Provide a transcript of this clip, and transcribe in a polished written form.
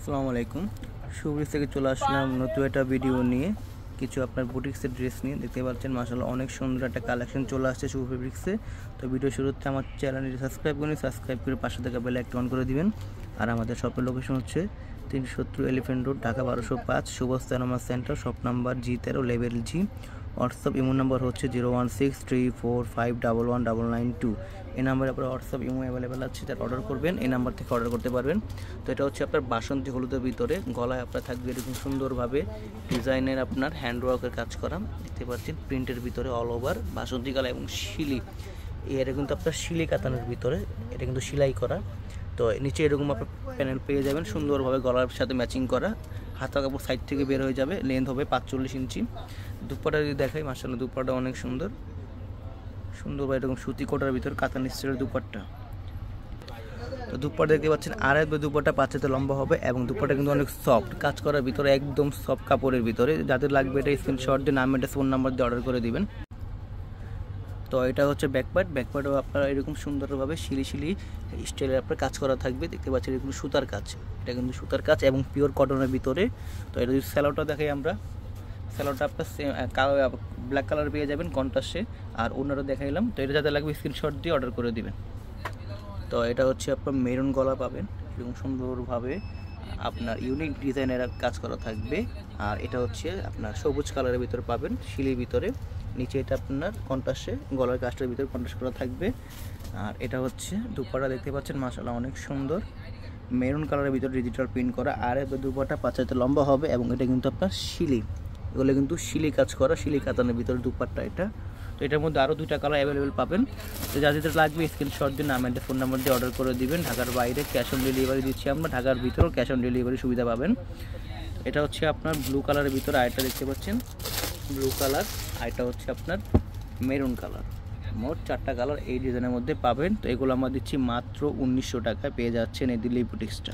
আসসালামু আলাইকুম। শুভ্রিজ থেকে চলে আসলাম নতুন একটা ভিডিও নিয়ে, কিছু আপনার বুটিক্সের ড্রেস নিয়ে। দেখতে পাচ্ছেন মাশাআল্লাহ অনেক সুন্দর একটা কালেকশন চলে আসছে শুভ ফেব্রিক্সে। তো ভিডিও শুরুতে আমার চ্যানেলটি সাবস্ক্রাইব করে পাশে থাকা বেল আইকন অন করে দিবেন। আর আমাদের শপের লোকেশন হচ্ছে 370 এলিফ্যান্ট রোড, ঢাকা 1205, শুভস্থানমা centre, shop number G13, level G। WhatsApp imo number হচ্ছে 01634511992। এই নাম্বারে আপনার হোয়াটসঅ্যাপ ইমো অ্যাভেলেবেল আছে, তার অর্ডার করবেন, এই নাম্বার থেকে অর্ডার করতে পারবেন। তো এটা হচ্ছে আপনার বাসন্তী হলুদের ভিতরে, গলায় আপনার থাকবে এরকম সুন্দরভাবে ডিজাইনের আপনার হ্যান্ডওয়ার্কের কাজ করা। দেখতে পাচ্ছেন প্রিন্টের ভিতরে অল ওভার বাসন্তী কালার এবং শিলি। এটা কিন্তু আপনার শিলি কাতানের ভিতরে, এটা কিন্তু সেলাই করা। তো নিচে এরকম আপনার প্যানেল পেয়ে যাবেন সুন্দরভাবে গলার সাথে ম্যাচিং করা। হাতা কাপড় সাইড থেকে বের হয়ে যাবে, লেন্থ হবে 45 ইঞ্চি। দুপাটা যদি দেখাই, মাশাআল্লাহ দুপাটা অনেক সুন্দর সুন্দরভাবে এরকম সুতি কোটার ভিতর কাতান স্টাইলের দুপাট্টা। তো দুপাটা দেখতে পাচ্ছেন আড়াই দুপাটা 5 হাতে লম্বা হবে এবং দুপাটা কিন্তু অনেক সফট কাজ করার ভিতরে, একদম সফট কাপড়ের ভিতরে। যাদের লাগবে এটা স্ক্রিনশট দিয়ে নাম এটা ফোন নাম্বার দিয়ে অর্ডার করে দিবেন। তো এটা হচ্ছে ব্যাকপার্টও আপনারা এরকম সুন্দরভাবে শিলি স্টাইলের আপনার কাজ করা থাকবে। দেখতে পাচ্ছেন এরকম সুতার কাজ, এটা কিন্তু সুতার কাজ এবং পিওর কটনের ভিতরে। তো এটা যদি স্যালোটা দেখাই আমরা, স্যালোটা আপনার ব্ল্যাক কালার পেয়ে যাবেন কন্ট্রাস্টে। আর অন্যটা দেখাইলাম। তো এটা যাদের লাগবে স্ক্রিনশট দিয়ে অর্ডার করে দিবেন। তো এটা হচ্ছে আপনার মেরুন গলা পাবেন, এরকম সুন্দরভাবে আপনার ইউনিক ডিজাইনের কাজ করা থাকবে। আর এটা হচ্ছে আপনার সবুজ কালারের ভিতরে পাবেন শিলির ভিতরে। নিচে এটা আপনার কন্ট্রাস্টে গলার কাজটার ভিতরে কন্ট্রাস্ট করা থাকবে। আর এটা হচ্ছে দুপাটা দেখতে পাচ্ছেন মাশাআল্লাহ অনেক সুন্দর মেরুন কালারের ভিতরে ডিজিটাল প্রিন্ট করা। আর দুপাটা 5 হাতে লম্বা হবে এবং এটা কিন্তু আপনার শিলি, এগুলো কিন্তু শিলি কাজ করা, শিলি কাতানের ভিতরে দুপাট্টা এটা। তো এটার মধ্যে আরও 2টা কালার অ্যাভেলেবেল পাবেন। তো যাদের লাগবে স্ক্রিনশট দিয়ে নাম অ্যান্ড ফোন নাম্বার দিয়ে অর্ডার করে দিবেন। ঢাকার বাইরে ক্যাশ অন ডেলিভারি দিচ্ছি আমরা, ঢাকার ভিতরেও ক্যাশ অন ডেলিভারি সুবিধা পাবেন। এটা হচ্ছে আপনার ব্লু কালারের ভিতরে, আরেকটা দেখতে পাচ্ছেন ব্লু কালার, আরেকটা হচ্ছে আপনার মেরুন কালার। মোট 4টা কালার এই ডিজাইনের মধ্যে পাবেন। তো এগুলো আমরা দিচ্ছি মাত্র 1900 টাকায়, পেয়ে যাচ্ছেন এই দিল্লি বুটিক্সটা।